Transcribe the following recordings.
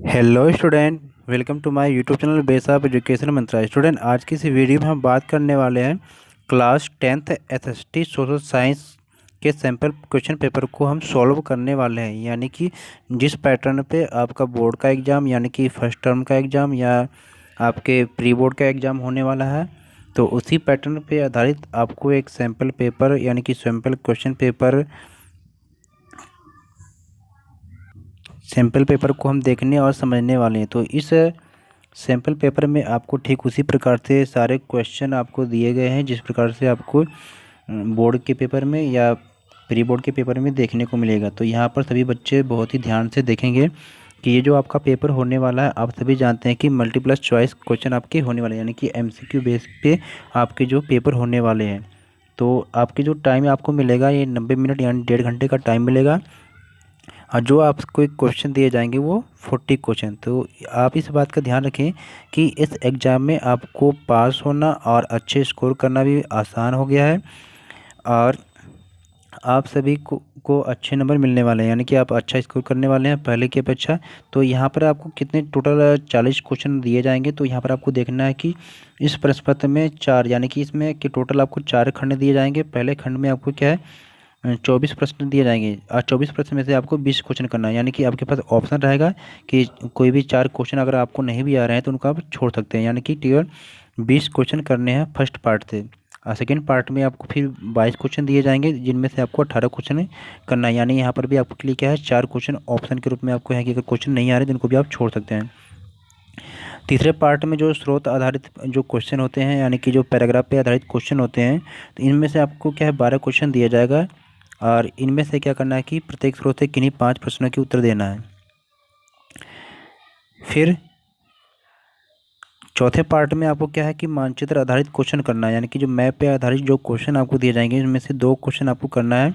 Hello student, welcome to my YouTube channel base of education मंत्रालय। Student, आज की इस वीडियो में हम बात करने वाले हैं class 10th SST social science के सैम्पल क्वेश्चन पेपर को हम सॉल्व करने वाले हैं। यानी कि जिस पैटर्न पे आपका बोर्ड का एग्ज़ाम यानी कि फर्स्ट टर्म का एग्ज़ाम या आपके प्री बोर्ड का एग्ज़ाम होने वाला है, तो उसी पैटर्न पे आधारित आपको एक सैम्पल पेपर यानी कि sample question paper sample paper को हम देखने और समझने वाले हैं। तो इस सैम्पल पेपर में आपको ठीक उसी प्रकार से सारे क्वेश्चन आपको दिए गए हैं जिस प्रकार से आपको बोर्ड के पेपर में या प्री बोर्ड के पेपर में देखने को मिलेगा। तो यहाँ पर सभी बच्चे बहुत ही ध्यान से देखेंगे कि ये जो आपका पेपर होने वाला है, आप सभी जानते हैं कि मल्टीप्लस चॉइस क्वेश्चन आपके होने वाले हैं, यानी कि एमसीक्यू बेस पे आपके जो पेपर होने वाले हैं। तो आपके जो टाइम आपको मिलेगा ये 90 मिनट यानी 1.5 घंटे का टाइम मिलेगा, और जो आपको एक क्वेश्चन दिए जाएंगे वो 40 क्वेश्चन। तो आप इस बात का ध्यान रखें कि इस एग्ज़ाम में आपको पास होना और अच्छे स्कोर करना भी आसान हो गया है, और आप सभी को अच्छे नंबर मिलने वाले हैं, यानी कि आप अच्छा स्कोर करने वाले हैं पहले की अपेक्षा। तो यहाँ पर आपको कितने टोटल 40 क्वेश्चन दिए जाएंगे। तो यहाँ पर आपको देखना है कि इस प्रश्न पत्र में 4 यानी कि इसमें कि टोटल आपको 4 खंड दिए जाएंगे। पहले खंड में आपको क्या है 24 प्रश्न दिए जाएंगे, और 24 प्रश्न में से आपको 20 क्वेश्चन करना है। यानी कि आपके पास ऑप्शन रहेगा कि कोई भी 4 क्वेश्चन अगर आपको नहीं भी आ रहे हैं तो उनको आप छोड़ सकते हैं। यानी कि केवल 20 क्वेश्चन करने हैं फर्स्ट पार्ट से, और सेकेंड पार्ट में आपको फिर 22 क्वेश्चन दिए जाएंगे जिनमें से आपको 18 क्वेश्चन करना है। यानी यहाँ पर भी आपके लिए क्या है 4 क्वेश्चन ऑप्शन के रूप में आपको है कि अगर क्वेश्चन नहीं आ रहे तो उनको भी आप छोड़ सकते हैं। तीसरे पार्ट में जो स्रोत आधारित जो क्वेश्चन होते हैं यानी कि जो पैराग्राफ पे आधारित क्वेश्चन होते हैं, तो इनमें से आपको क्या है 12 क्वेश्चन दिया जाएगा, और इनमें से क्या करना है कि प्रत्येक स्रोत से किन्हीं 5 प्रश्नों के उत्तर देना है। फिर चौथे पार्ट में आपको क्या है कि मानचित्र आधारित क्वेश्चन करना है, यानी कि जो मैप पे आधारित जो क्वेश्चन आपको दिए जाएंगे इनमें से 2 क्वेश्चन आपको करना है,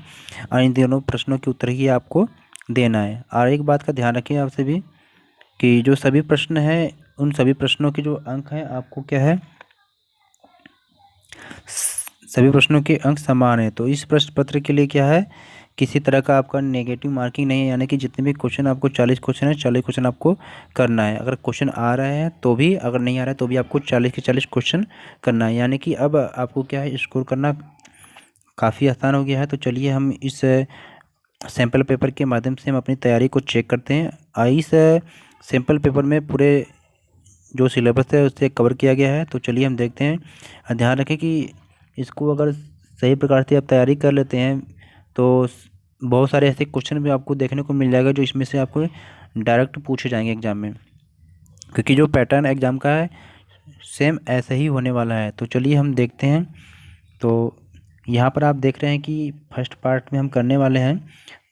और इन दोनों प्रश्नों के उत्तर ही आपको देना है। और एक बात का ध्यान रखिए आप सभी कि जो सभी प्रश्न हैं उन सभी प्रश्नों के जो अंक हैं आपको क्या है सभी प्रश्नों के अंक समान है। तो इस प्रश्न पत्र के लिए क्या है किसी तरह का आपका नेगेटिव मार्किंग नहीं है, यानी कि जितने भी क्वेश्चन आपको 40 क्वेश्चन है 40 क्वेश्चन आपको करना है। अगर क्वेश्चन आ रहे हैं तो भी, अगर नहीं आ रहा है तो भी आपको 40 के 40 क्वेश्चन करना है। यानी कि अब आपको क्या है स्कोर करना काफ़ी आसान हो गया है। तो चलिए हम इस सैम्पल पेपर के माध्यम से हम अपनी तैयारी को चेक करते हैं। इस सैम्पल पेपर में पूरे जो सिलेबस है उससे कवर किया गया है। तो चलिए हम देखते हैं। ध्यान रखें कि इसको अगर सही प्रकार से आप तैयारी कर लेते हैं तो बहुत सारे ऐसे क्वेश्चन भी आपको देखने को मिल जाएगा जो इसमें से आपको डायरेक्ट पूछे जाएंगे एग्ज़ाम में, क्योंकि जो पैटर्न एग्ज़ाम का है सेम ऐसा ही होने वाला है। तो चलिए हम देखते हैं। तो यहाँ पर आप देख रहे हैं कि फर्स्ट पार्ट में हम करने वाले हैं।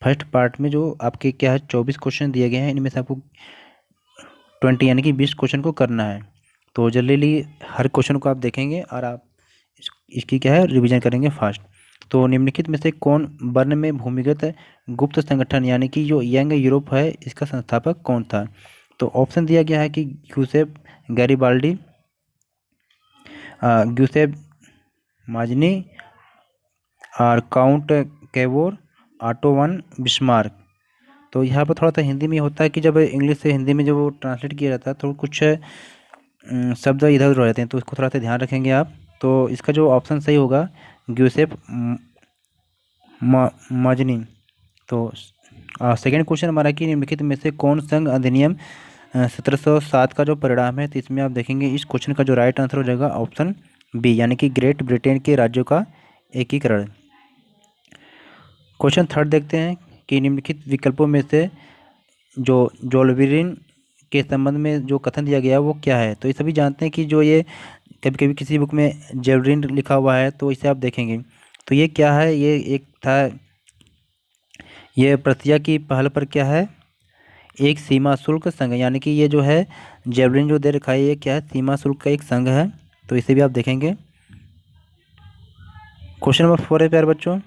फर्स्ट पार्ट में जो आपके क्या है 24 क्वेश्चन दिए गए हैं, इनमें से आपको 20 यानी कि 20 क्वेश्चन को करना है। तो जल्दी हर क्वेश्चन को आप देखेंगे और आप इसकी क्या है रिवीजन करेंगे फास्ट। तो निम्नलिखित में से कौन वर्ण में भूमिगत गुप्त संगठन यानी कि जो यंग यूरोप है इसका संस्थापक कौन था। तो ऑप्शन दिया गया है कि ग्यूसेप गैरिबाल्डी, ग्यूसेप माजनी, और count Cavour, auto von Bismarck. तो यहाँ पर थोड़ा सा हिंदी में होता है कि जब इंग्लिश से हिंदी में जब वो ट्रांसलेट किया जाता है तो कुछ शब्द इधर उधर रहते हैं, तो इसको थोड़ा सा ध्यान रखेंगे आप। तो इसका जो ऑप्शन सही होगा ग्यूसेप माजनी। तो सेकेंड क्वेश्चन हमारा कि निम्नलिखित में से कौन संघ अधिनियम 1707 का जो परिणाम है। तो इसमें आप देखेंगे इस क्वेश्चन का जो राइट आंसर हो जाएगा ऑप्शन बी, यानी कि ग्रेट ब्रिटेन के राज्यों का एकीकरण। क्वेश्चन थर्ड देखते हैं कि निम्नलिखित विकल्पों में से जो जोल्वेरिन के संबंध में जो कथन दिया गया है वो क्या है। तो ये सभी जानते हैं कि जो ये कभी कभी किसी बुक में जेवलिन लिखा हुआ है तो इसे आप देखेंगे। तो ये क्या है, ये एक था, ये प्रक्रिया की पहल पर क्या है एक सीमा शुल्क संघ, यानी कि ये जो है जेवलिन जो दे रखा है ये क्या है सीमा शुल्क का एक संघ है। तो इसे भी आप देखेंगे। क्वेश्चन नंबर 4 है प्यारे बच्चों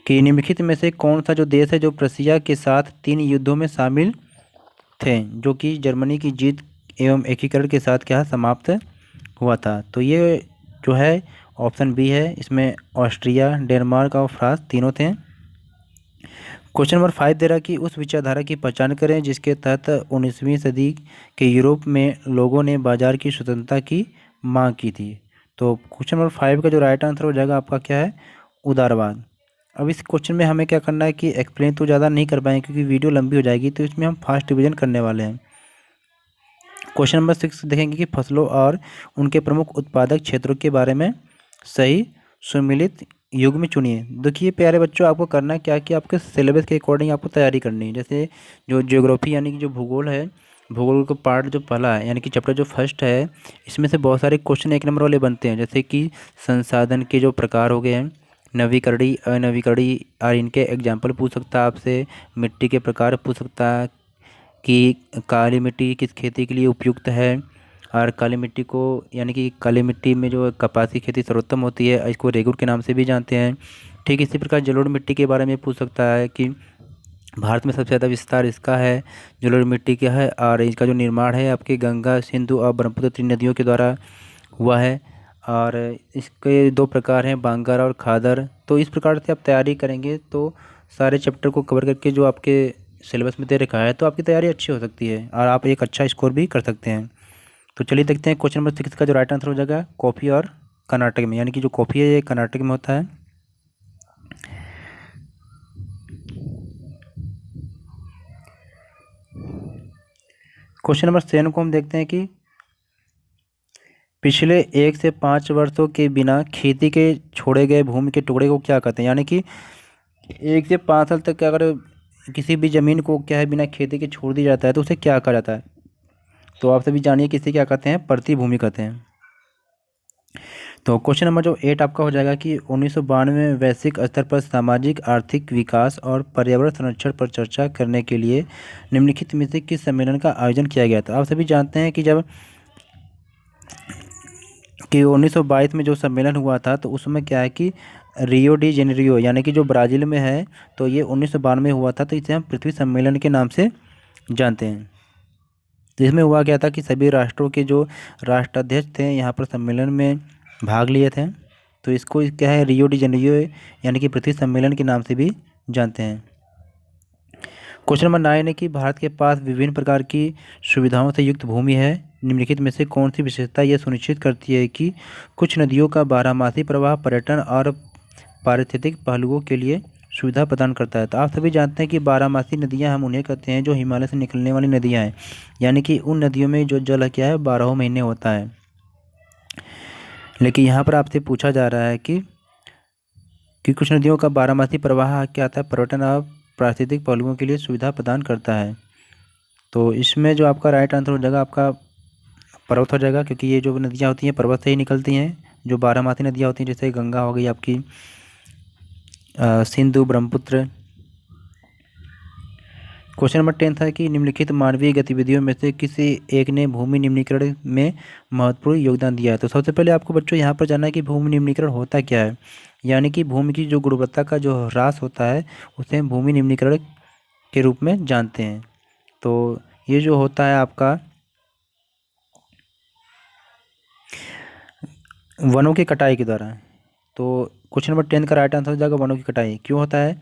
कि निम्नलिखित में से कौन सा जो देश है जो प्रशिया के साथ 3 युद्धों में शामिल थे जो कि जर्मनी की जीत एवं एकीकरण के साथ क्या समाप्त हुआ था। तो ये जो है ऑप्शन बी है, इसमें ऑस्ट्रिया, डेनमार्क और फ्रांस तीनों थे। क्वेश्चन नंबर 5 दे रहा कि उस विचारधारा की पहचान करें जिसके तहत 19वीं सदी के यूरोप में लोगों ने बाजार की स्वतंत्रता की मांग की थी। तो क्वेश्चन नंबर 5 का जो राइट आंसर हो जाएगा आपका क्या है, उदारवाद। अब इस क्वेश्चन में हमें क्या करना है कि एक्सप्लेन तो ज़्यादा नहीं कर पाएंगे क्योंकि वीडियो लंबी हो जाएगी, तो इसमें हम फास्ट डिवीजन करने वाले हैं। क्वेश्चन नंबर 6 देखेंगे कि फसलों और उनके प्रमुख उत्पादक क्षेत्रों के बारे में सही सुमिलित युग्म चुनिए। देखिए प्यारे बच्चों, आपको करना क्या कि आपके सिलेबस के अकॉर्डिंग आपको तैयारी करनी है। जैसे जो ज्योग्राफी यानी कि जो भूगोल है, भूगोल का पार्ट जो पहला है यानी कि चैप्टर जो फर्स्ट है, इसमें से बहुत सारे क्वेश्चन 1 नंबर वाले बनते हैं। जैसे कि संसाधन के जो प्रकार हो गए हैं, नवीकरणीय अनवीकरणीय, और इनके एग्जाम्पल पूछ सकता है आपसे। मिट्टी के प्रकार पूछ सकता है कि काली मिट्टी किस खेती के लिए उपयुक्त है, और काली मिट्टी को यानी कि काली मिट्टी में जो कपास की खेती सर्वोत्तम होती है, इसको रेगुर के नाम से भी जानते हैं। ठीक इसी प्रकार जलोढ़ मिट्टी के बारे में पूछ सकता है कि भारत में सबसे ज़्यादा विस्तार इसका है, जलोढ़ मिट्टी का है, और इसका जो निर्माण है आपके गंगा, सिंधु और ब्रह्मपुत्र 3 नदियों के द्वारा हुआ है। और इसके 2 प्रकार हैं, बांगर और खादर। तो इस प्रकार से आप तैयारी करेंगे तो सारे चैप्टर को कवर करके जो आपके सिलेबस में दे रखा है, तो आपकी तैयारी अच्छी हो सकती है और आप एक अच्छा स्कोर भी कर सकते हैं। तो चलिए देखते हैं क्वेश्चन नंबर 6 का जो राइट आंसर हो जाएगा, कॉफ़ी और कर्नाटक में, यानी कि जो कॉफ़ी है ये कर्नाटक में होता है। क्वेश्चन नंबर 7 को हम देखते हैं कि पिछले 1 से 5 वर्षों के बिना खेती के छोड़े गए भूमि के टुकड़े को क्या कहते हैं। यानी कि 1 से 5 साल तक अगर किसी भी ज़मीन को क्या है बिना खेती के छोड़ दिया जाता है तो उसे क्या कहा जाता है। तो आप सभी जानिए किसे क्या कहते हैं, प्रतिभूमि कहते हैं। तो क्वेश्चन नंबर जो 8 आपका हो जाएगा कि 1992 में वैश्विक स्तर पर सामाजिक आर्थिक विकास और पर्यावरण संरक्षण पर चर्चा करने के लिए निम्नलिखित में से किस सम्मेलन का आयोजन किया गया था। आप सभी जानते हैं कि जब कि 1922 में जो सम्मेलन हुआ था तो उसमें क्या है कि रियो डी जेनेरियो यानी कि जो ब्राज़ील में है, तो ये 1992 में हुआ था। तो इसे हम पृथ्वी सम्मेलन के नाम से जानते हैं। तो इसमें हुआ क्या था कि सभी राष्ट्रों के जो राष्ट्राध्यक्ष थे यहाँ पर सम्मेलन में भाग लिए थे। तो इसको क्या है, रियो डी जेनेरियो यानी कि पृथ्वी सम्मेलन के नाम से भी जानते हैं। क्वेश्चन नंबर 9 है कि भारत के पास विभिन्न प्रकार की सुविधाओं से युक्त भूमि है। निम्नलिखित में से कौन सी विशेषता यह सुनिश्चित करती है कि कुछ नदियों का बारहमासी प्रवाह पर्यटन और पारिस्थितिक पहलुओं के लिए सुविधा प्रदान करता है। तो आप सभी जानते हैं कि बारहमासी नदियां हम उन्हें कहते हैं जो हिमालय से निकलने वाली नदियां हैं, यानी कि उन नदियों में जो जल क्या है 12 महीने होता है। लेकिन यहाँ पर आपसे पूछा जा रहा है कि कुछ नदियों का बारहमासी प्रवाह क्या आता है, पर्यटन और पारिस्थितिक पहलुओं के लिए सुविधा प्रदान करता है। तो इसमें जो आपका राइट आंसर हो जाएगा आपका पर्वत हो जाएगा, क्योंकि ये जो नदियाँ होती हैं पर्वत से ही निकलती हैं। जो बारहमासी नदियाँ होती हैं जैसे गंगा हो गई आपकी, सिंधु, ब्रह्मपुत्र। क्वेश्चन नंबर 10 था कि निम्नलिखित मानवीय गतिविधियों में से किसी एक ने भूमि निम्नीकरण में महत्वपूर्ण योगदान दिया है। तो सबसे पहले आपको बच्चों यहाँ पर जानना है कि भूमि निम्नीकरण होता क्या है। यानी कि भूमि की जो गुणवत्ता का जो ह्रास होता है उसे हम भूमि निम्नीकरण के रूप में जानते हैं। तो ये जो होता है आपका वनों की कटाई के द्वारा। तो क्वेश्चन नंबर 10 का राइट आंसर हो जाएगा वनों की कटाई। क्यों होता है,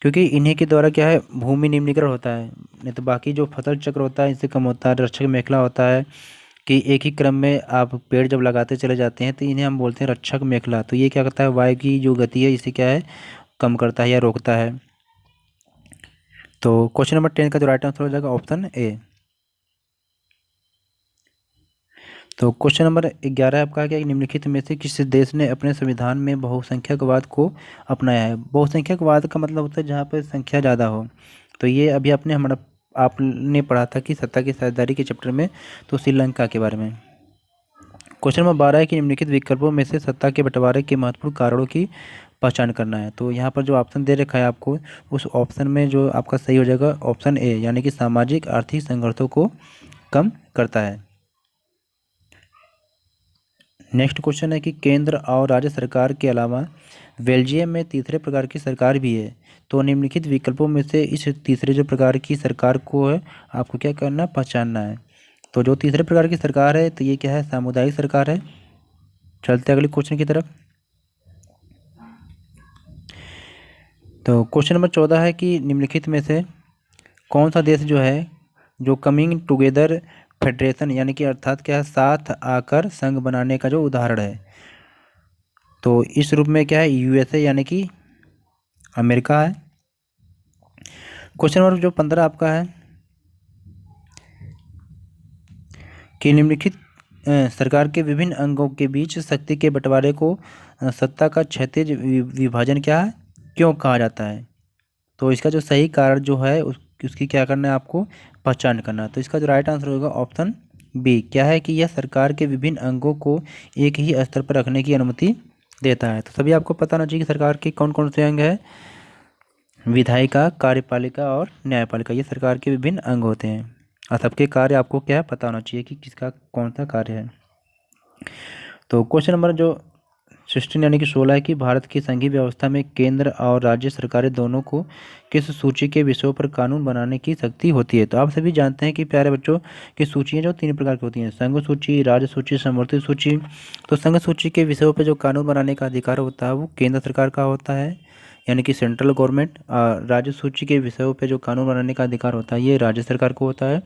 क्योंकि इन्हीं के द्वारा क्या है भूमि निम्नीकरण होता है। नहीं तो बाकी जो फसल चक्र होता है इससे कम होता है। रक्षक मेखला होता है कि एक ही क्रम में आप पेड़ जब लगाते चले जाते हैं तो इन्हें हम बोलते हैं रक्षक मेखला। तो ये क्या करता है, वायु की जो गति है इसे क्या है कम करता है या रोकता है। तो क्वेश्चन नंबर 10 का जो राइट आंसर हो जाएगा ऑप्शन ए। तो क्वेश्चन नंबर 11 आपका क्या है, निम्नलिखित में से किस देश ने अपने संविधान में बहुसंख्यकवाद को अपनाया है। बहुसंख्यकवाद का मतलब होता है जहाँ पर संख्या ज़्यादा हो। तो ये अभी आपने पढ़ा था कि सत्ता की साझेदारी के चैप्टर में, तो श्रीलंका के बारे में। क्वेश्चन नंबर 12 है कि निम्नलिखित विकल्पों में से सत्ता के बंटवारे के महत्वपूर्ण कारणों की पहचान करना है। तो यहाँ पर जो ऑप्शन दे रखा है आपको, उस ऑप्शन में जो आपका सही हो जाएगा ऑप्शन ए, यानी कि सामाजिक आर्थिक संघर्षों को कम करता है। नेक्स्ट क्वेश्चन है कि केंद्र और राज्य सरकार के अलावा बेल्जियम में तीसरे प्रकार की सरकार भी है। तो निम्नलिखित विकल्पों में से इस तीसरे जो प्रकार की सरकार को है आपको क्या करना, पहचानना है। तो जो तीसरे प्रकार की सरकार है तो ये क्या है, सामुदायिक सरकार है। चलते अगले क्वेश्चन की तरफ। तो क्वेश्चन नंबर 14 है कि निम्नलिखित में से कौन सा देश जो है जो कमिंग टुगेदर फेडरेशन यानी कि अर्थात क्या है, साथ आकर संघ बनाने का जो उदाहरण है। तो इस रूप में क्या है, यूएसए यानी कि अमेरिका है। क्वेश्चन नंबर जो 15 आपका है कि निम्नलिखित सरकार के विभिन्न अंगों के बीच शक्ति के बंटवारे को सत्ता का क्षैतिज विभाजन क्या है, क्यों कहा जाता है। तो इसका जो सही कारण जो है उसकी क्या करना है, आपको पहचान करना है। तो इसका जो राइट आंसर होगा ऑप्शन बी, क्या है कि यह सरकार के विभिन्न अंगों को एक ही स्तर पर रखने की अनुमति देता है। तो सभी आपको पता होना चाहिए कि सरकार के कौन कौन से अंग है, विधायिका, कार्यपालिका और न्यायपालिका, ये सरकार के विभिन्न अंग होते हैं और सबके कार्य आपको क्या है पता होना चाहिए कि किसका कौन सा कार्य है। तो क्वेश्चन नंबर जो 16 यानी कि 16 है कि भारत की संघीय व्यवस्था में केंद्र और राज्य सरकारें दोनों को किस सूची के विषयों पर कानून बनाने की शक्ति होती है। तो आप सभी जानते हैं कि प्यारे बच्चों कि सूचियाँ जो 3 प्रकार की होती हैं, संघ सूची, राज्य सूची, समवर्ती सूची। तो संघ सूची के विषयों पर जो कानून बनाने का अधिकार होता है वो केंद्र सरकार का होता है यानी कि सेंट्रल गवर्नमेंट। राज्य सूची के विषयों पे जो कानून बनाने का अधिकार होता है ये राज्य सरकार को होता है।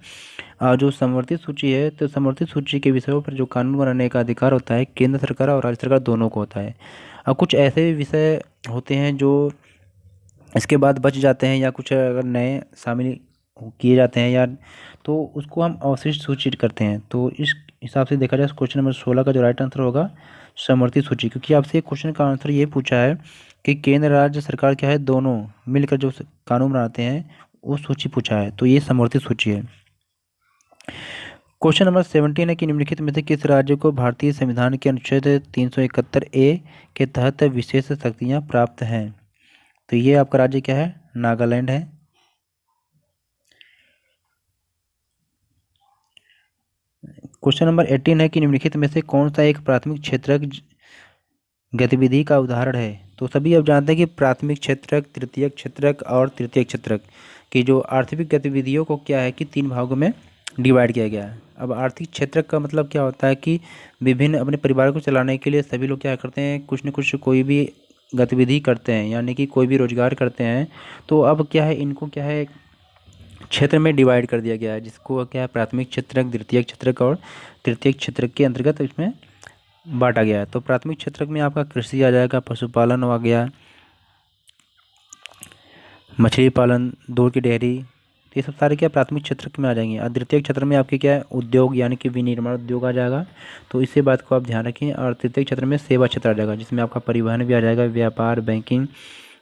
और जो समवर्ती सूची है तो समवर्ती सूची के विषयों पर जो कानून बनाने का अधिकार होता है केंद्र सरकार और राज्य सरकार दोनों को होता है। और कुछ ऐसे भी विषय होते हैं जो इसके बाद बच जाते हैं या कुछ अगर नए शामिल किए जाते हैं या तो उसको हम अवशिष्ट सूची करते हैं। तो इस हिसाब से देखा जाए क्वेश्चन नंबर 16 का जो राइट आंसर होगा समवर्ती सूची, क्योंकि आपसे क्वेश्चन का आंसर ये पूछा है कि केंद्र राज्य सरकार क्या है दोनों मिलकर जो कानून बनाते हैं वो सूची पूछा है, तो ये समवर्ती सूची है। क्वेश्चन नंबर 17 है कि निम्नलिखित में से किस राज्य को भारतीय संविधान के अनुच्छेद 371A के तहत विशेष शक्तियाँ प्राप्त हैं। तो ये आपका राज्य क्या है, नागालैंड है। क्वेश्चन नंबर 18 है कि निम्नलिखित में से कौन सा एक प्राथमिक क्षेत्रक गतिविधि का उदाहरण है। तो सभी अब जानते हैं कि प्राथमिक क्षेत्रक, तृतीयक क्षेत्रक और तृतीयक क्षेत्रक की जो आर्थिक गतिविधियों को क्या है कि 3 भागों में डिवाइड किया गया है। अब आर्थिक क्षेत्रक का मतलब क्या होता है कि विभिन्न अपने परिवार को चलाने के लिए सभी लोग क्या करते हैं, कुछ न कुछ कोई भी गतिविधि करते हैं यानी कि कोई भी रोजगार करते हैं। तो अब क्या है, इनको क्या है क्षेत्र में डिवाइड कर दिया गया है, जिसको क्या है प्राथमिक क्षेत्रक, द्वितीयक क्षेत्रक और तृतीयक क्षेत्रक के अंतर्गत इसमें बांटा गया है। तो प्राथमिक क्षेत्रक में आपका कृषि आ जाएगा, पशुपालन आ गया, मछली पालन, दूध की डेयरी, तो ये सब सारे क्या प्राथमिक क्षेत्र में आ जाएंगे। और द्वितीय क्षेत्र में आपके क्या है उद्योग यानी कि विनिर्माण उद्योग आ जाएगा, तो इसी बात को आप ध्यान रखें। और तृतीय क्षेत्र में सेवा क्षेत्र आ जाएगा, जिसमें आपका परिवहन भी आ जाएगा, व्यापार, बैंकिंग,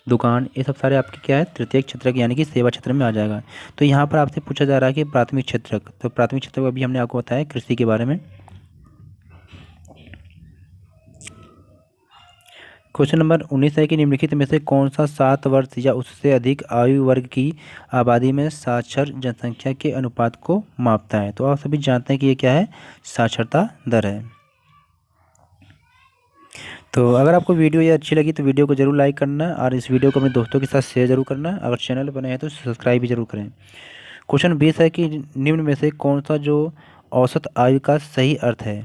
दुकान, ये सब सारे आपके क्या है तृतीय क्षेत्र यानी कि सेवा क्षेत्र में आ जाएगा। तो यहाँ पर आपसे पूछा जा रहा है कि प्राथमिक क्षेत्र, तो प्राथमिक क्षेत्र को अभी हमने आपको बताया कृषि के बारे में। क्वेश्चन नंबर 19 है कि निम्नलिखित में से कौन सा 7 वर्ष या उससे अधिक आयु वर्ग की आबादी में साक्षर जनसंख्या के अनुपात को मापता है। तो आप सभी जानते हैं कि ये क्या है, साक्षरता दर है। तो अगर आपको वीडियो ये अच्छी लगी तो वीडियो को जरूर लाइक करना और इस वीडियो को अपने दोस्तों के साथ शेयर जरूर करना। अगर चैनल बने हैं तो सब्सक्राइब भी जरूर करें। क्वेश्चन 20 है कि निम्न में से कौन सा जो औसत आयु का सही अर्थ है।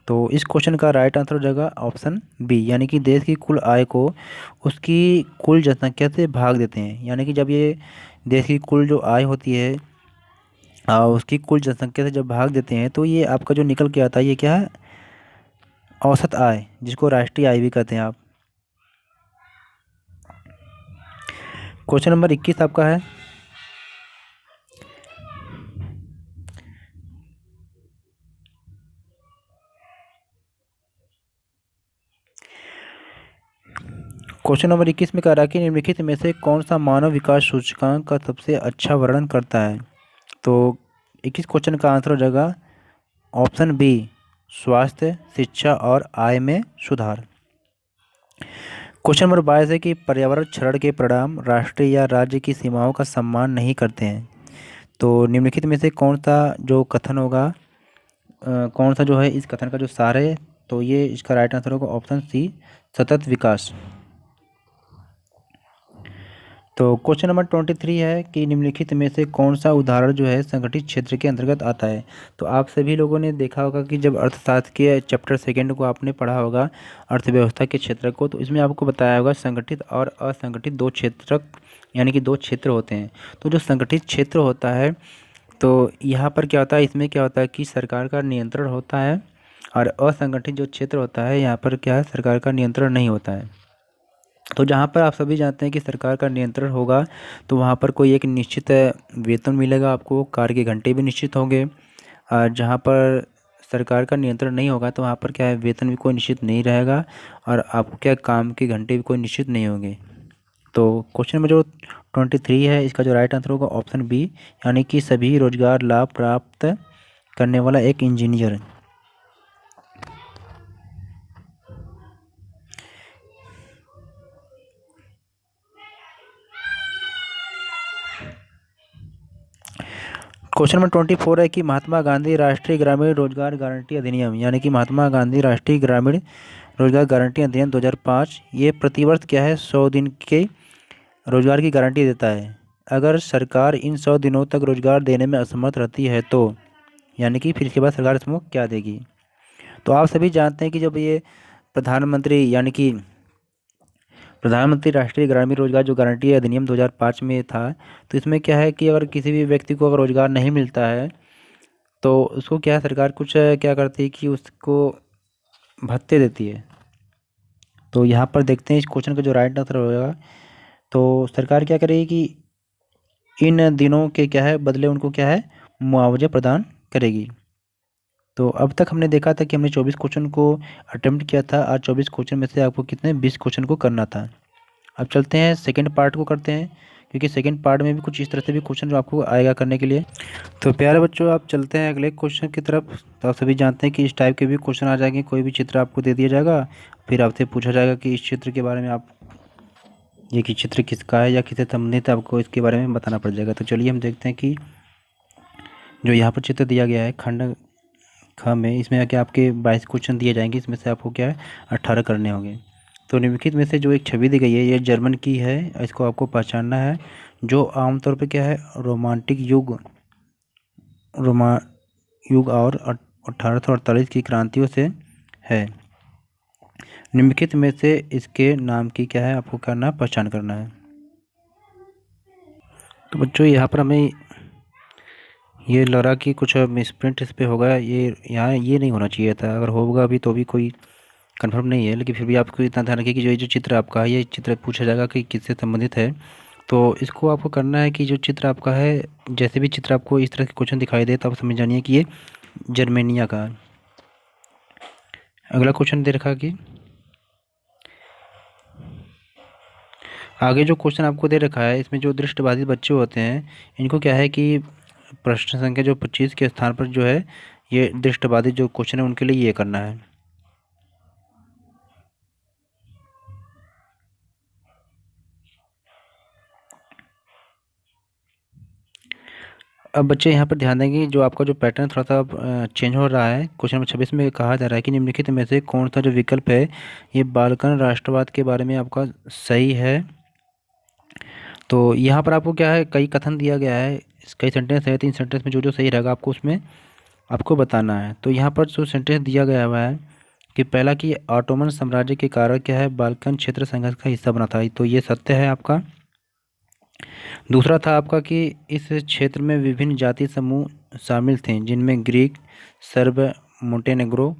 तो इस क्वेश्चन का राइट आंसर हो जाएगा ऑप्शन बी, यानी कि देश की कुल आय को उसकी कुल जनसंख्या से भाग देते हैं। यानी कि जब ये देश की कुल जो आय होती है उसकी कुल जनसंख्या से जब भाग देते हैं तो ये आपका जो निकल के आता है ये क्या है, औसत आय, जिसको राष्ट्रीय आय भी कहते हैं आप। क्वेश्चन नंबर 21 आपका है क्वेश्चन नंबर 21 में कह रहा है कि निम्नलिखित में से कौन सा मानव विकास सूचकांक का सबसे अच्छा वर्णन करता है। तो 21 क्वेश्चन का आंसर हो जाएगा ऑप्शन बी, स्वास्थ्य, शिक्षा और आय में सुधार। क्वेश्चन नंबर 22 है कि पर्यावरण क्षरण के परिणाम राष्ट्रीय या राज्य की सीमाओं का सम्मान नहीं करते हैं। तो निम्नलिखित में से कौन सा जो कथन होगा, कौन सा जो है इस कथन का जो सार है। तो ये इसका राइट आंसर होगा ऑप्शन सी, सतत विकास। तो क्वेश्चन नंबर 23 है कि निम्नलिखित में से कौन सा उदाहरण जो है संगठित क्षेत्र के अंतर्गत आता है। तो आप सभी लोगों ने देखा होगा कि जब अर्थशास्त्र के चैप्टर सेकेंड को आपने पढ़ा होगा, अर्थव्यवस्था के क्षेत्र को, तो इसमें आपको बताया होगा संगठित और असंगठित दो क्षेत्र, यानी कि दो क्षेत्र होते हैं। तो जो संगठित क्षेत्र होता है, तो यहाँ पर क्या होता है, इसमें क्या होता है कि सरकार का नियंत्रण होता है, और असंगठित जो क्षेत्र होता है यहाँ पर क्या है, सरकार का नियंत्रण नहीं होता है। तो जहाँ पर आप सभी जानते हैं कि सरकार का नियंत्रण होगा, तो वहाँ पर कोई एक निश्चित वेतन मिलेगा आपको, कार्य के घंटे भी निश्चित होंगे। और जहाँ पर सरकार का नियंत्रण नहीं होगा, तो वहाँ पर क्या है, वेतन भी कोई निश्चित नहीं रहेगा, और आपको क्या काम के घंटे भी कोई निश्चित नहीं होंगे। तो क्वेश्चन नंबर जो 23 है, इसका जो राइट आंसर होगा ऑप्शन बी, यानी कि सभी रोजगार लाभ प्राप्त करने वाला एक इंजीनियर। क्वेश्चन नंबर 24 है कि महात्मा गांधी राष्ट्रीय ग्रामीण रोजगार गारंटी अधिनियम, यानी कि महात्मा गांधी राष्ट्रीय ग्रामीण रोजगार गारंटी अधिनियम 2005, ये प्रतिवर्ष क्या है, 100 दिन के रोजगार की गारंटी देता है। अगर सरकार इन 100 दिनों तक रोजगार देने में असमर्थ रहती है तो, यानी कि फिर इसके बाद सरकार इसमें क्या देगी। तो आप सभी जानते हैं कि जब ये प्रधानमंत्री, यानी कि प्रधानमंत्री राष्ट्रीय ग्रामीण रोजगार जो गारंटी अधिनियम 2005 में था, तो इसमें क्या है कि अगर किसी भी व्यक्ति को अगर रोजगार नहीं मिलता है, तो उसको क्या है, सरकार कुछ क्या करती है कि उसको भत्ते देती है। तो यहाँ पर देखते हैं इस क्वेश्चन का जो राइट आंसर होगा, तो सरकार क्या करेगी कि इन दिनों के क्या है बदले उनको क्या है, मुआवजा प्रदान करेगी। तो अब तक हमने देखा था कि हमने 24 क्वेश्चन को अटेम्प्ट किया था, और 24 क्वेश्चन में से आपको कितने 20 क्वेश्चन को करना था। अब चलते हैं सेकंड पार्ट को करते हैं, क्योंकि सेकंड पार्ट में भी कुछ इस तरह से भी क्वेश्चन जो आपको आएगा करने के लिए। तो प्यारे बच्चों, आप चलते हैं अगले क्वेश्चन की तरफ। तो आप सभी जानते हैं कि इस टाइप के भी क्वेश्चन आ जाएंगे, कोई भी चित्र आपको दे दिया जाएगा, फिर आपसे पूछा जाएगा कि इस चित्र के बारे में आप, ये कि चित्र किसका है या किससे संबंधित है, आपको इसके बारे में बताना पड़ जाएगा। तो चलिए हम देखते हैं कि जो यहाँ पर चित्र दिया गया है खंड ख में, इसमें क्या आपके 22 क्वेश्चन दिए जाएंगे, इसमें से आपको क्या है 18 करने होंगे। तो निम्नलिखित में से जो एक छवि दी गई है, ये जर्मन की है, इसको आपको पहचानना है, जो आमतौर पे क्या है रोमांटिक युग और 1848 की क्रांतियों से है। निम्नलिखित में से इसके नाम की क्या है आपको करना, पहचान करना है। तो बच्चों यहाँ पर हमें ये लग रहा कि कुछ मिसप्रिंट इस पर होगा, ये यहाँ ये नहीं होना चाहिए था, अगर होगा अभी तो भी कोई कंफर्म नहीं है, लेकिन फिर भी आपको इतना ध्यान रखिए कि जो ये जो चित्र आपका है, ये चित्र पूछा जाएगा कि किससे संबंधित है। तो इसको आपको करना है कि जो चित्र आपका है, जैसे भी चित्र आपको इस तरह के क्वेश्चन दिखाई दे, तो आप समझ जानिए कि ये जर्मेनिया का है। अगला क्वेश्चन दे रखा कि आगे जो क्वेश्चन आपको दे रखा है, इसमें जो दृष्टिबाधित बच्चे होते हैं, इनको क्या है कि प्रश्न संख्या जो 25 के स्थान पर जो है, ये दृष्टिबाधित जो क्वेश्चन है उनके लिए ये करना है। अब बच्चे यहाँ पर ध्यान देंगे, जो आपका जो पैटर्न थोड़ा सा चेंज हो रहा है। क्वेश्चन नंबर 26 में कहा जा रहा है कि निम्नलिखित में से कौन सा जो विकल्प है, ये बालकन राष्ट्रवाद के बारे में आपका सही है। तो यहाँ पर आपको क्या है, कई कथन दिया गया है, कई सेंटेंस है, 3 सेंटेंस में जो जो सही रहेगा आपको उसमें आपको बताना है। तो यहाँ पर जो सेंटेंस दिया गया हुआ है कि पहला कि ऑटोमन साम्राज्य के कारण क्या है बाल्कन क्षेत्र संघर्ष का हिस्सा बना था, तो ये सत्य है आपका। दूसरा था आपका कि इस क्षेत्र में विभिन्न जाति समूह शामिल थे, जिनमें ग्रीक, सर्ब, मोंटेनेग्रो,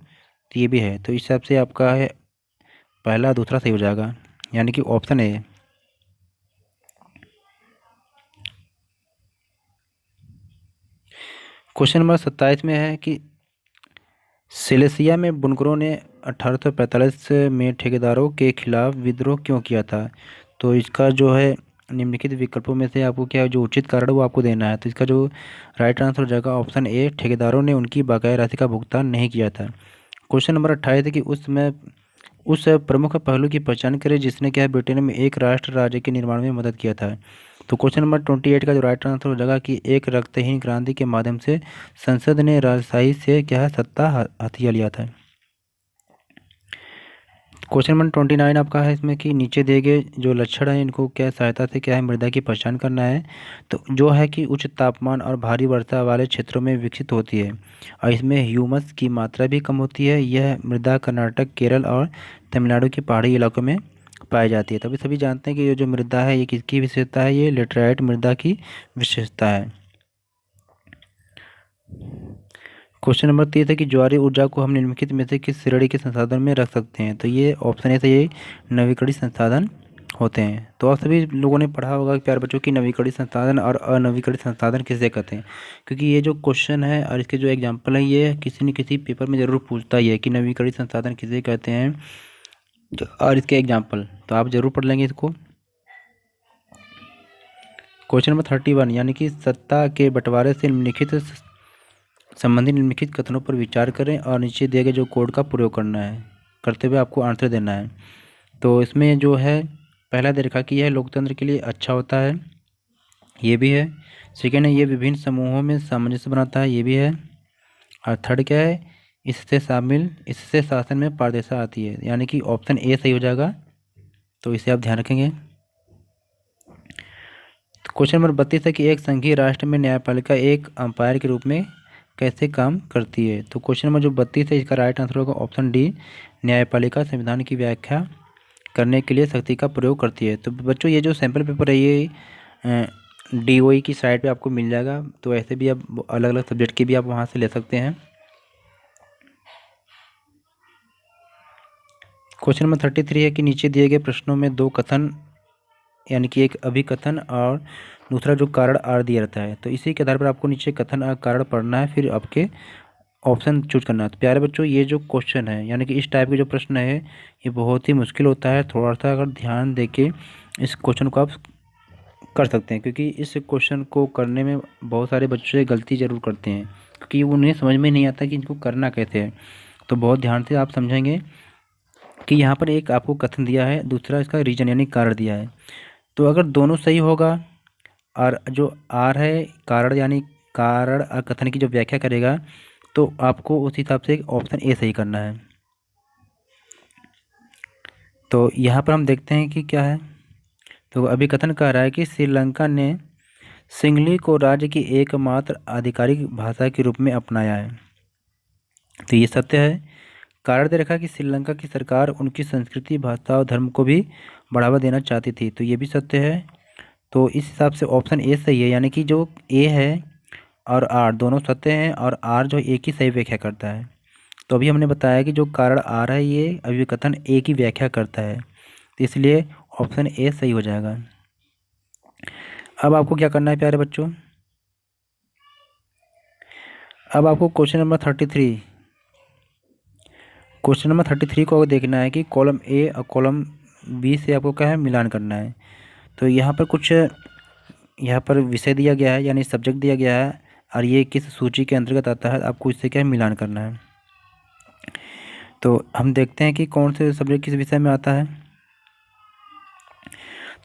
तो ये भी है। तो इस हिसाब से आपका है पहला दूसरा सही हो जाएगा, यानी कि ऑप्शन ए। क्वेश्चन नंबर 27 में है कि सिलेसिया में बुनकरों ने 1845 में ठेकेदारों के खिलाफ विद्रोह क्यों किया था। तो इसका जो है निम्नलिखित विकल्पों में से आपको क्या जो उचित कारण वो आपको देना है। तो इसका जो राइट आंसर हो जाएगा ऑप्शन ए, ठेकेदारों ने उनकी बकाया राशि का भुगतान नहीं किया था। क्वेश्चन नंबर 28 है कि उस प्रमुख पहलू की पहचान करें जिसने क्या है ब्रिटेन में एक राष्ट्र राज्य के निर्माण में मदद किया था। तो क्वेश्चन नंबर 28 का जो राइट आंसर हो जाएगा कि एक रक्तहीन क्रांति के माध्यम से संसद ने राजशाही से क्या है सत्ता हथिया लिया था। क्वेश्चन नंबर 29 आपका है इसमें कि नीचे दिए गए जो लक्षण हैं इनको क्या सहायता से क्या है मृदा की पहचान करना है। तो जो है कि उच्च तापमान और भारी वर्षा वाले क्षेत्रों में विकसित होती है और इसमें ह्यूमस की मात्रा भी कम होती है। यह मृदा कर्नाटक, केरल और तमिलनाडु के पहाड़ी इलाकों में पाई जाती है। तभी सभी जानते हैं कि ये जो मृदा है ये किसकी विशेषता है, ये लेटराइट मृदा की विशेषता है। क्वेश्चन नंबर 30 है कि ज्वारीय ऊर्जा को हम निम्नलिखित में से किस श्रेणी के संसाधन में रख सकते हैं। तो ये ऑप्शन है, तो ये नवीकरणीय संसाधन होते हैं। तो आप सभी लोगों ने पढ़ा होगा प्यारे बच्चों की नवीकरणीय संसाधन और अनवीकरणीय संसाधन किसे कहते हैं, क्योंकि ये जो क्वेश्चन है और इसके जो एग्जाम्पल है ये किसी न किसी पेपर में ज़रूर पूछता ही है कि नवीकरणीय संसाधन किसे कहते हैं और इसके एग्जाम्पल, तो आप ज़रूर पढ़ लेंगे इसको। क्वेश्चन नंबर 31 यानी कि सत्ता के बंटवारे से निम्नलिखित संबंधित निम्नलिखित कथनों पर विचार करें और नीचे दिए गए जो कोड का प्रयोग करना है, करते हुए आपको आंसर देना है। तो इसमें जो है पहला दे रखा कि यह लोकतंत्र के लिए अच्छा होता है, ये भी है। सेकेंड है ये विभिन्न समूहों में सामंजस्य बनाता है, ये भी है। और थर्ड क्या है, इससे शासन में पारदर्शिता आती है, यानी कि ऑप्शन ए सही हो जाएगा। तो इसे आप ध्यान रखेंगे। क्वेश्चन नंबर 32 है कि एक संघीय राष्ट्र में न्यायपालिका एक अंपायर के रूप में कैसे काम करती है। तो क्वेश्चन नंबर जो 32 है इसका राइट आंसर होगा ऑप्शन डी, न्यायपालिका संविधान की व्याख्या करने के लिए शक्ति का प्रयोग करती है। तो बच्चों ये जो सैम्पल पेपर है ये DOE की साइट पे आपको मिल जाएगा। तो ऐसे भी आप अलग अलग सब्जेक्ट के भी आप वहाँ से ले सकते हैं। क्वेश्चन नंबर 33 है कि नीचे दिए गए प्रश्नों में दो कथन यानी कि एक अभिकथन और दूसरा जो कारण आर दिया रहता है, तो इसी के आधार पर आपको नीचे कथन और कारण पढ़ना है, फिर आपके ऑप्शन चूज करना है। तो प्यारे बच्चों ये जो क्वेश्चन है यानी कि इस टाइप के जो प्रश्न है ये बहुत ही मुश्किल होता है। थोड़ा सा अगर ध्यान दे के इस क्वेश्चन को आप कर सकते हैं, क्योंकि इस क्वेश्चन को करने में बहुत सारे बच्चे गलती ज़रूर करते हैं क्योंकि उन्हें समझ में नहीं आता कि इनको करना कैसे है। तो बहुत ध्यान से आप समझेंगे कि यहाँ पर एक आपको कथन दिया है, दूसरा इसका रीजन यानी कारण दिया है। तो अगर दोनों सही होगा और जो आर है कारण यानी कारण और कथन की जो व्याख्या करेगा, तो आपको उस हिसाब से ऑप्शन ए सही करना है। तो यहाँ पर हम देखते हैं कि क्या है। तो अभी कथन कह रहा है कि श्रीलंका ने सिंगली को राज्य की एकमात्र आधिकारिक भाषा के रूप में अपनाया है। तो ये सत्य है। कारण दे रखा कि श्रीलंका की सरकार उनकी संस्कृति, भाषा और धर्म को भी बढ़ावा देना चाहती थी, तो ये भी सत्य है। तो इस हिसाब से ऑप्शन ए सही है, यानी कि जो ए है और आर दोनों सत्य हैं और आर जो एक ही सही व्याख्या करता है। तो अभी हमने बताया कि जो कारण आर है ये अभिकथन ए की व्याख्या करता है, तो इसलिए ऑप्शन ए सही हो जाएगा। अब आपको क्या करना है प्यारे बच्चों, अब आपको क्वेश्चन नंबर 33 को देखना है कि कॉलम ए और कॉलम बी से आपको क्या है मिलान करना है। तो यहाँ पर कुछ यहाँ पर विषय दिया गया है यानी सब्जेक्ट दिया गया है और ये किस सूची के अंतर्गत आता है, आपको इससे क्या मिलान करना है। तो हम देखते हैं कि कौन से सब्जेक्ट किस विषय में आता है।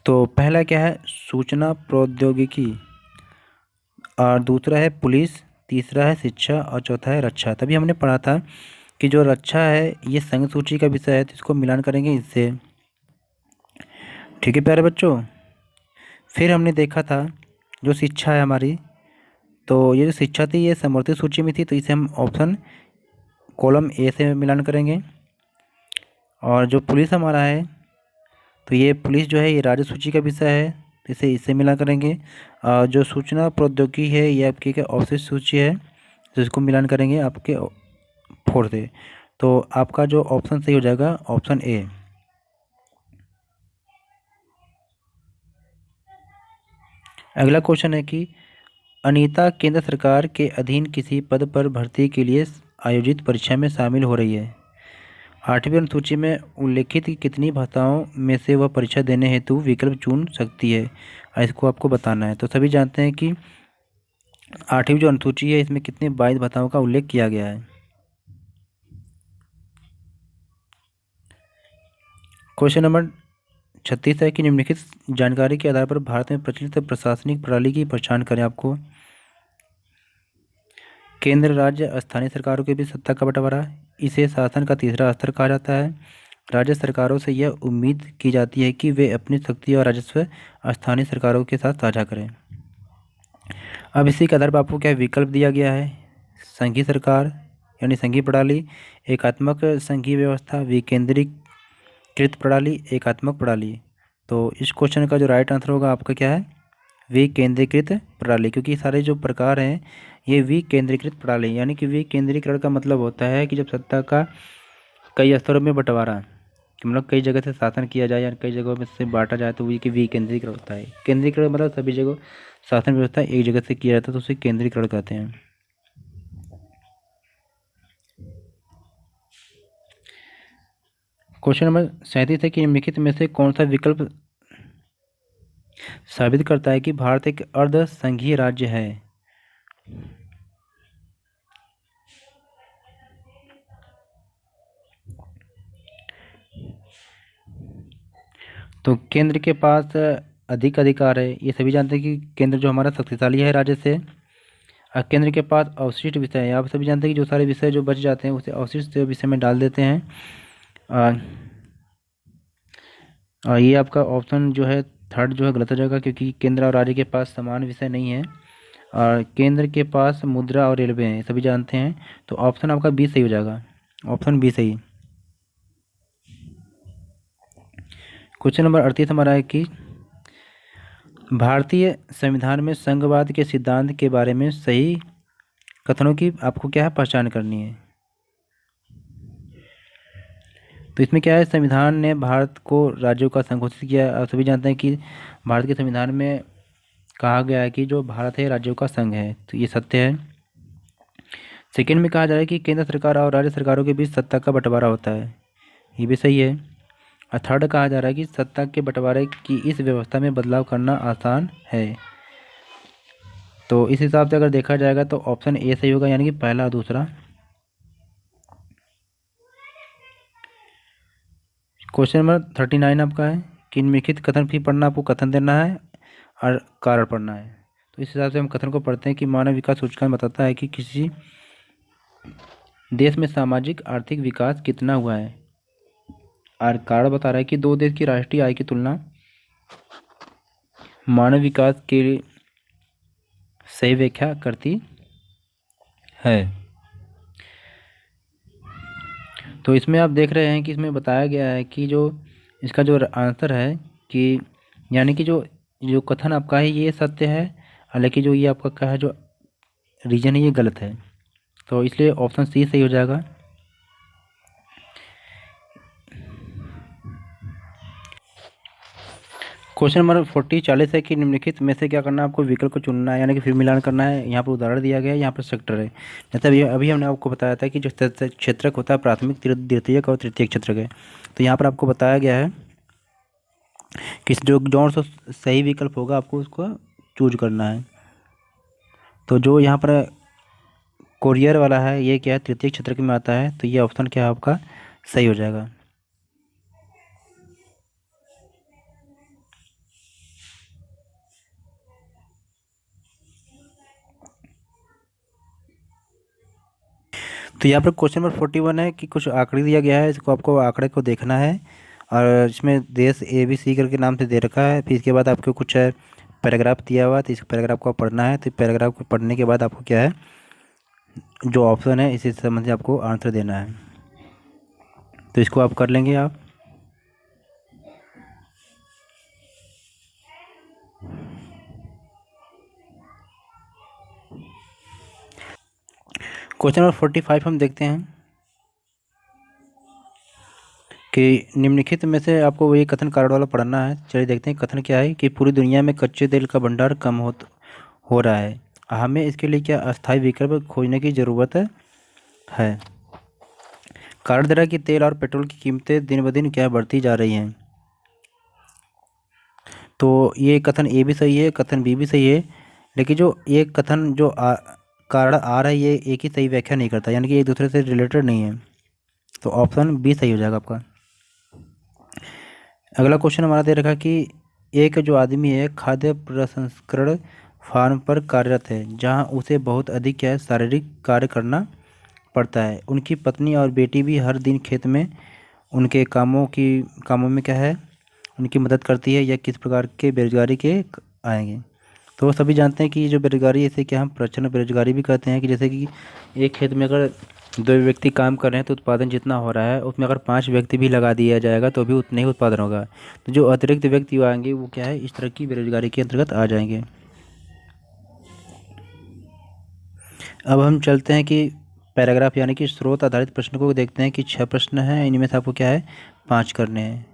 तो पहला क्या है, सूचना प्रौद्योगिकी, और दूसरा है पुलिस, तीसरा है शिक्षा और चौथा है रक्षा। तभी हमने पढ़ा था कि जो रक्षा है ये संघ सूची का विषय है, तो इसको मिलान करेंगे इससे। ठीक है प्यारे बच्चों। फिर हमने देखा था जो शिक्षा है हमारी, तो ये जो शिक्षा थी ये समवर्ती सूची में थी, तो इसे हम ऑप्शन कॉलम ए से मिलान करेंगे। और जो पुलिस हमारा है, तो ये पुलिस जो है ये राज्य सूची का विषय है, तो इसे इससे मिला करेंगे। और जो सूचना प्रौद्योगिकी है ये आपकी क्या अवशिष्ट सूची है, तो इसको मिलान करेंगे आपके फोर से। तो आपका जो ऑप्शन सही हो जाएगा ऑप्शन ए। अगला क्वेश्चन है कि अनीता केंद्र सरकार के अधीन किसी पद पर भर्ती के लिए आयोजित परीक्षा में शामिल हो रही है। 8वीं अनुसूची में उल्लेखित कितनी भाषाओं में से वह परीक्षा देने हेतु विकल्प चुन सकती है, इसको आपको बताना है। तो सभी जानते हैं कि 8वीं जो अनुसूची है इसमें कितने 22 भाषाओं का उल्लेख किया गया है। क्वेश्चन नंबर 36 है कि निम्नलिखित जानकारी के आधार पर भारत में प्रचलित प्रशासनिक प्रणाली की पहचान करें। आपको केंद्र, राज्य, स्थानीय सरकारों के बीच सत्ता का बंटवारा, इसे शासन का तीसरा स्तर कहा जाता है। राज्य सरकारों से यह उम्मीद की जाती है कि वे अपनी शक्ति और राजस्व स्थानीय सरकारों के साथ साझा करें। अब इसी के आधार पर आपको क्या विकल्प दिया गया है, संघीय सरकार यानी संघीय प्रणाली, एकात्मक संघीय व्यवस्था, विकेंद्रीकृत प्रणाली, एकात्मक प्रणाली। तो इस क्वेश्चन का जो राइट आंसर होगा आपका क्या है, विकेंद्रीकृत प्रणाली, क्योंकि सारे जो प्रकार हैं ये विकेंद्रीकृत प्रणाली, यानी कि विकेंद्रीकरण का मतलब होता है कि जब सत्ता का कई स्तरों में बंटवारा, कि मतलब कई जगह से शासन किया जाए या कई जगहों में से बांटा जाए तो ये विकेंद्रीकरण होता है। केंद्रीकरण मतलब सभी जगह शासन व्यवस्था एक जगह से किया जाता है तो उसे केंद्रीकरण कहते हैं। क्वेश्चन नंबर 37 है कि निम्नलिखित में से कौन सा विकल्प साबित करता है कि भारत एक अर्ध संघीय राज्य है। तो केंद्र के पास अधिक अधिकार है, ये सभी जानते हैं कि केंद्र जो हमारा शक्तिशाली है राज्य से। और केंद्र के पास अवशिष्ट विषय है, आप सभी जानते हैं कि जो सारे विषय जो बच जाते हैं उसे अवशिष्ट विषय में डाल देते हैं। और ये आपका ऑप्शन जो है थर्ड जो है गलत हो जाएगा, क्योंकि केंद्र और राज्य के पास समान विषय नहीं है। और केंद्र के पास मुद्रा और रेलवे हैं, सभी जानते हैं। तो ऑप्शन आपका बी सही हो जाएगा, ऑप्शन बी सही। क्वेश्चन नंबर 38 हमारा है कि भारतीय संविधान में संघवाद के सिद्धांत के बारे में सही कथनों की आपको क्या है पहचान करनी है। तो इसमें क्या है, संविधान ने भारत को राज्यों का संघ घोषित किया। आप सभी जानते हैं कि भारत के संविधान में कहा गया है कि जो भारत है राज्यों का संघ है, तो ये सत्य है। सेकेंड में कहा जा रहा है कि केंद्र सरकार और राज्य सरकारों के बीच सत्ता का बंटवारा होता है, ये भी सही है। और थर्ड कहा जा रहा है कि सत्ता के बंटवारे की इस व्यवस्था में बदलाव करना आसान है। तो इस हिसाब से अगर देखा जाएगा तो ऑप्शन ए सही होगा, यानी कि पहला और दूसरा। क्वेश्चन नंबर 39 आपका है कि निम्नलिखित कथन भी पढ़ना, आपको कथन देना है और कारण पढ़ना है। तो इस हिसाब से हम कथन को पढ़ते हैं कि मानव विकास सूचकांक बताता है कि किसी देश में सामाजिक आर्थिक विकास कितना हुआ है। और कारण बता रहा है कि दो देश की राष्ट्रीय आय की तुलना मानव विकास के सही व्याख्या करती है। तो इसमें आप देख रहे हैं कि इसमें बताया गया है कि जो इसका जो आंसर है कि यानी कि जो जो कथन आपका है ये सत्य है, हालांकि जो ये आपका क्या है जो रीजन है ये गलत है। तो इसलिए ऑप्शन सी सही हो जाएगा। क्वेश्चन नंबर 40 है कि निम्नलिखित में से क्या करना है, आपको विकल्प को चुनना है, यानी कि फिर मिलान करना है। यहाँ पर उदाहरण दिया गया है, यहाँ पर सेक्टर है। जैसे अभी हमने आपको बताया था कि जो क्षेत्रक होता है प्राथमिक, द्वितीयक और तृतीयक क्षेत्रक है। तो यहाँ पर आपको बताया गया है कि जो जौन सा सही विकल्प होगा आपको उसको चूज करना है। तो जो यहाँ पर कोरियर वाला है ये क्या है, तृतीय क्षेत्रक में आता है, तो ये ऑप्शन क्या है आपका सही हो जाएगा। तो यहाँ पर क्वेश्चन नंबर 41 है कि कुछ आंकड़े दिया गया है, इसको आपको आंकड़े को देखना है। और इसमें देश ABC करके नाम से दे रखा है। फिर इसके बाद आपको कुछ पैराग्राफ दिया हुआ, तो इस पैराग्राफ को पढ़ना है। तो पैराग्राफ को पढ़ने के बाद आपको क्या है जो ऑप्शन है इसी संबंध से आपको आंसर देना है। तो इसको आप कर लेंगे आप। क्वेश्चन नंबर 45 हम देखते हैं कि निम्नलिखित में से आपको वही कथन कारण वाला पढ़ना है। चलिए देखते हैं कथन क्या है कि पूरी दुनिया में कच्चे तेल का भंडार कम हो रहा है, हमें इसके लिए क्या अस्थायी विकल्प खोजने की ज़रूरत है। कारण दे रहा है कि तेल और पेट्रोल की कीमतें दिन ब दिन क्या बढ़ती जा रही हैं। तो ये कथन ए भी सही है, कथन बी भी सही है, लेकिन जो ये कथन जो कारण आ रहा है ये एक ही सही व्याख्या नहीं करता, यानी कि एक दूसरे से रिलेटेड नहीं है। तो ऑप्शन बी सही हो जाएगा आपका। अगला क्वेश्चन हमारा दे रखा कि एक जो आदमी है खाद्य प्रसंस्करण फार्म पर कार्यरत है, जहां उसे बहुत अधिक क्या है शारीरिक कार्य करना पड़ता है। उनकी पत्नी और बेटी भी हर दिन खेत में उनके कामों में क्या है, उनकी मदद करती है, या किस प्रकार के बेरोजगारी के आएंगे। तो सभी जानते हैं कि जो बेरोजगारी, इसे क्या हम प्रचंड बेरोजगारी भी कहते हैं, कि जैसे कि एक खेत में अगर 2 व्यक्ति काम कर रहे हैं तो उत्पादन जितना हो रहा है उसमें अगर 5 व्यक्ति भी लगा दिया जाएगा तो भी उतना ही उत्पादन होगा। तो जो अतिरिक्त व्यक्ति आएंगे वो क्या है, इस तरह की बेरोजगारी के अंतर्गत आ जाएंगे। अब हम चलते हैं कि पैराग्राफ यानी कि स्रोत आधारित प्रश्न को देखते हैं कि 6 प्रश्न हैं, इनमें से आपको क्या है 5 करने हैं।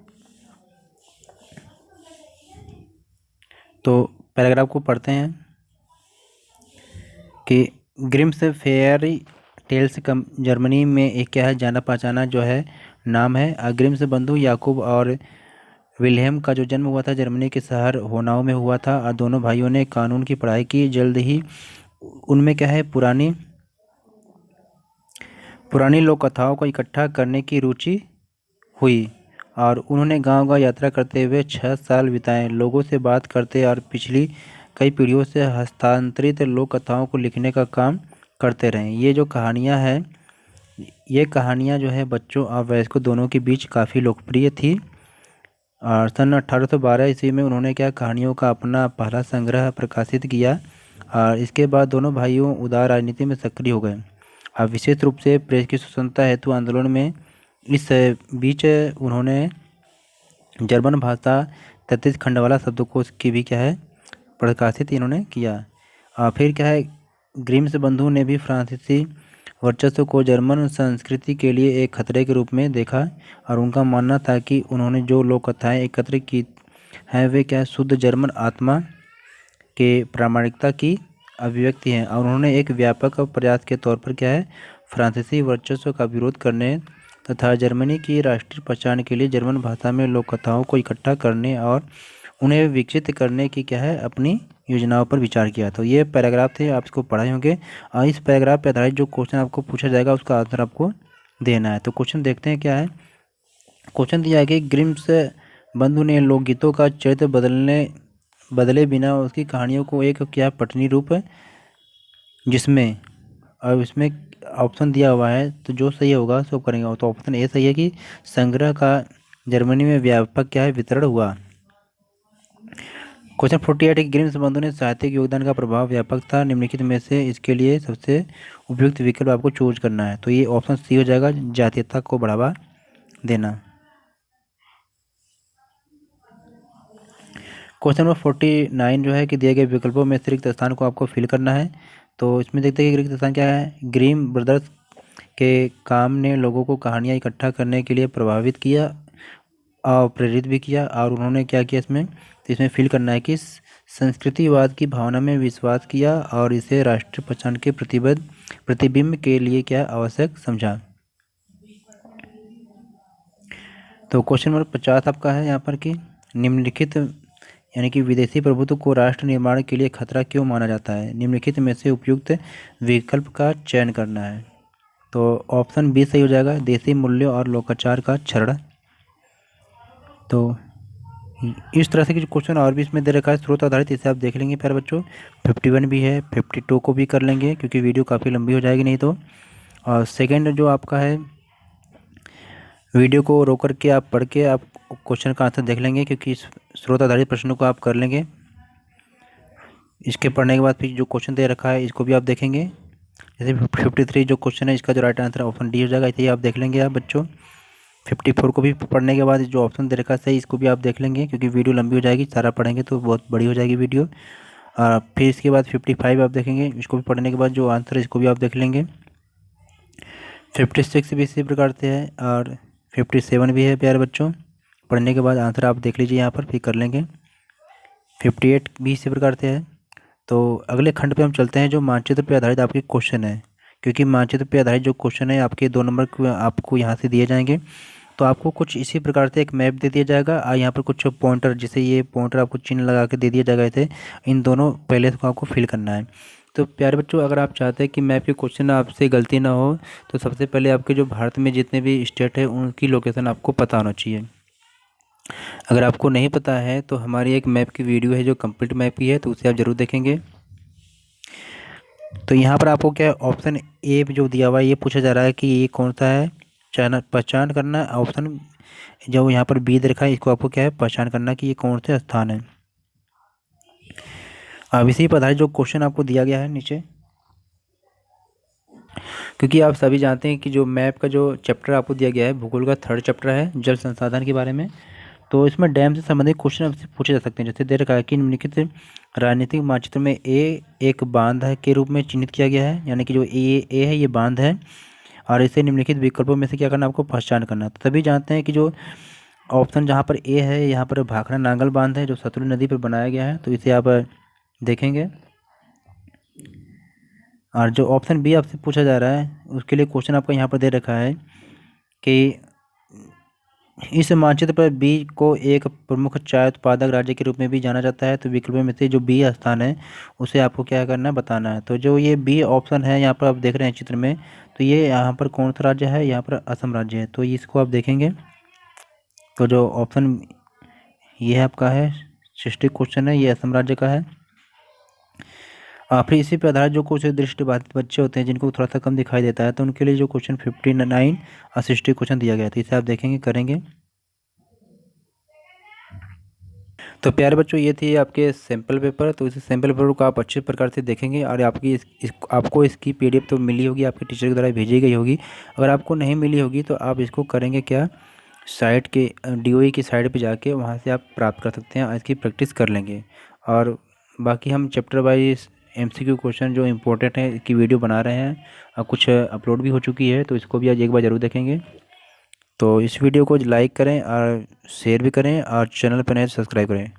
तो पैराग्राफ को पढ़ते हैं कि ग्रिम्स फेयरी टेल्स कम जर्मनी में एक क्या है, जाना पहचाना जो है नाम है। ग्रिम्स बंधु याकूब और विल्हेम का जो जन्म हुआ था जर्मनी के शहर होनाउ में हुआ था, और दोनों भाइयों ने कानून की पढ़ाई की। जल्द ही उनमें क्या है, पुरानी पुरानी लोक कथाओं को इकट्ठा करने की रुचि हुई, और उन्होंने गांव-गांव यात्रा करते हुए 6 साल बिताए, लोगों से बात करते और पिछली कई पीढ़ियों से हस्तांतरित लोक कथाओं को लिखने का काम करते रहे। ये कहानियाँ जो है बच्चों और वयस्कों दोनों के बीच काफ़ी लोकप्रिय थी। और सन 1812 ईस्वी में उन्होंने क्या कहानियों का अपना पहला संग्रह प्रकाशित किया, और इसके बाद दोनों भाइयों उदार राजनीति में सक्रिय हो गए। अब विशेष रूप से प्रेस की स्वतंत्रता हेतु आंदोलन में इस बीच उन्होंने जर्मन भाषा 33 खंड वाला शब्दकोश की भी क्या है प्रकाशित इन्होंने किया। फिर क्या है, ग्रिम्स बंधु ने भी फ्रांसीसी वर्चस्व को जर्मन संस्कृति के लिए एक खतरे के रूप में देखा, और उनका मानना था कि उन्होंने जो लोक कथाएँ एकत्र की हैं वे क्या शुद्ध जर्मन आत्मा के प्रामाणिकता की अभिव्यक्ति हैं, और उन्होंने एक व्यापक प्रयास के तौर पर क्या है फ्रांसीसी वर्चस्व का विरोध करने तथा जर्मनी की राष्ट्रीय पहचान के लिए जर्मन भाषा में लोक कथाओं को इकट्ठा करने और उन्हें विकसित करने की क्या है अपनी योजनाओं पर विचार किया। तो ये पैराग्राफ थे, आप इसको पढ़ाए होंगे, और इस पैराग्राफ पर आधारित जो क्वेश्चन आपको पूछा जाएगा उसका आंसर आपको देना है। तो क्वेश्चन देखते हैं क्या है। क्वेश्चन दिया है कि ग्रिम्स बंधु ने लोकगीतों का चरित्र बदले बिना उसकी कहानियों को एक क्या पठनीय रूप जिसमें, अब इसमें ऑप्शन दिया हुआ है तो जो सही होगा सो करेंगे। तो ऑप्शन ए सही है कि संग्रह का जर्मनी में व्यापक क्या है वितरण हुआ। क्वेश्चन 48 ग्रिम्स बंधु ने साहित्यिक योगदान का प्रभाव व्यापक था, निम्नलिखित में से इसके लिए सबसे उपयुक्त विकल्प आपको चूज करना है। तो ये ऑप्शन सी हो जाएगा, जातीयता को बढ़ावा देना। क्वेश्चन नंबर 49 जो है कि दिए गए विकल्पों में से रिक्त स्थान को आपको फिल करना है। तो इसमें देखते हैं कि रिक्त स्थान क्या है। ग्रीम ब्रदर्स के काम ने लोगों को कहानियाँ इकट्ठा करने के लिए प्रभावित किया और प्रेरित भी किया, और उन्होंने क्या किया इसमें, तो इसमें फिल करना है कि संस्कृतिवाद की भावना में विश्वास किया और इसे राष्ट्रीय पहचान के प्रतिबिंब के लिए क्या आवश्यक समझा। तो क्वेश्चन नंबर 50 आपका है यहाँ पर कि निम्नलिखित यानी कि विदेशी प्रभुत्व को राष्ट्र निर्माण के लिए खतरा क्यों माना जाता है, निम्नलिखित में से उपयुक्त विकल्प का चयन करना है। तो ऑप्शन बी सही हो जाएगा, देसी मूल्यों और लोकाचार का क्षरण। तो इस तरह से कुछ क्वेश्चन और भी इसमें दे रखा है स्रोत आधारित, इसे आप देख लेंगे प्यारे बच्चों। 51 भी है, 52 को भी कर लेंगे क्योंकि वीडियो काफ़ी लंबी हो जाएगी नहीं तो। और सेकेंड जो आपका है, वीडियो को रोक करके आप पढ़ के आप क्वेश्चन का आंसर देख लेंगे क्योंकि इस स्रोत आधारित प्रश्नों को आप कर लेंगे। इसके पढ़ने के बाद फिर जो क्वेश्चन दे रखा है इसको भी आप देखेंगे। जैसे 53 जो क्वेश्चन है इसका जो राइट आंसर ऑप्शन डी हो जाएगा, इसे आप देख लेंगे आप बच्चों। 54 को भी पढ़ने के बाद जो ऑप्शन दे रखा है सही, इसको भी आप देख लेंगे क्योंकि वीडियो लंबी हो जाएगी, सारा पढ़ेंगे तो बहुत बड़ी हो जाएगी वीडियो। फिर इसके बाद 55 आप देखेंगे, इसको भी पढ़ने के बाद जो आंसर है इसको भी आप देख लेंगे। 56 भी इसी प्रकार से है, और 57 भी है प्यारे बच्चों, पढ़ने के बाद आंसर आप देख लीजिए यहाँ पर फिर कर लेंगे। 58 भी इसी प्रकार से है। तो अगले खंड पे हम चलते हैं जो मानचित्र पे आधारित आपके क्वेश्चन है, क्योंकि मानचित्र पे आधारित जो क्वेश्चन है आपके 2 नंबर आपको यहाँ से दिए जाएंगे। तो आपको कुछ इसी प्रकार से एक मैप दे दिया जाएगा और यहाँ पर कुछ पॉइंटर, जैसे ये पॉइंटर आपको चिन्ह लगा के दे दिया जाएगा, इसे इन दोनों पहले को आपको फिल करना है। तो प्यारे बच्चों, अगर आप चाहते हैं कि मैप के क्वेश्चन आपसे गलती ना हो तो सबसे पहले आपके जो भारत में जितने भी स्टेट है उनकी लोकेशन आपको पता होना चाहिए। अगर आपको नहीं पता है तो हमारी एक मैप की वीडियो है जो कंप्लीट मैप की है, तो उसे आप ज़रूर देखेंगे। तो यहाँ पर आपको क्या ऑप्शन ए जो दिया हुआ है ये पूछा जा रहा है कि ये कौन सा है, पहचान करना। ऑप्शन जो यहाँ पर बी दे रखा है इसको आपको क्या है पहचान करना कि ये कौन से स्थान है। अब इसी पर आधारित जो क्वेश्चन आपको दिया गया है नीचे, क्योंकि आप सभी जानते हैं कि जो मैप का जो चैप्टर आपको दिया गया है भूगोल का 3rd चैप्टर है जल संसाधन के बारे में, तो इसमें डैम से संबंधित क्वेश्चन आपसे पूछे जा सकते हैं। जैसे दे रखा है कि निम्नलिखित राजनीतिक मानचित्र में ए एक बांध है के रूप में चिन्हित किया गया है, यानी कि जो ए है ये बांध है, और इसे निम्नलिखित विकल्पों में से क्या करना आपको पहचान करना है। तो तभी जानते हैं कि जो ऑप्शन जहाँ पर ए है यहाँ पर भाखड़ा नांगल बांध है जो सतलुज नदी पर बनाया गया है, तो इसे आप देखेंगे। और जो ऑप्शन बी आपसे पूछा जा रहा है उसके लिए क्वेश्चन आपका यहाँ पर दे रखा है कि इस मानचित्र पर बी को एक प्रमुख चाय उत्पादक राज्य के रूप में भी जाना जाता है, तो विकल्पों में से जो बी स्थान है उसे आपको क्या करना है बताना है। तो जो ये बी ऑप्शन है यहाँ पर आप देख रहे हैं चित्र में, तो ये यहाँ पर कौन सा राज्य है, यहाँ पर असम राज्य है, तो इसको आप देखेंगे। तो जो ऑप्शन ये है आपका है 60 क्वेश्चन है, ये असम राज्य का है। फिर इसी पर आधारित जो कुछ दृष्टिबाधित बच्चे होते हैं जिनको थोड़ा सा कम दिखाई देता है, तो उनके लिए जो क्वेश्चन 59 और 60 क्वेश्चन दिया गया है, तो इसे आप देखेंगे करेंगे। तो प्यारे बच्चों ये थी आपके सैम्पल पेपर। तो इस सैम्पल पेपर को आप अच्छे प्रकार से देखेंगे और आपकी आपको इसकी पीडीएफ तो मिली होगी, आपके टीचर के द्वारा भेजी गई होगी। अगर आपको नहीं मिली होगी तो आप इसको करेंगे क्या, साइट के डीओई की साइट पे जाके वहाँ से आप प्राप्त कर सकते हैं और इसकी प्रैक्टिस कर लेंगे। और बाकी हम चैप्टर वाइज एमसीक्यू क्वेश्चन जो इम्पोर्टेंट है इसकी वीडियो बना रहे हैं और कुछ अपलोड भी हो चुकी है, तो इसको भी आज एक बार ज़रूर देखेंगे। तो इस वीडियो को लाइक करें और शेयर भी करें और चैनल पर नए सब्सक्राइब करें।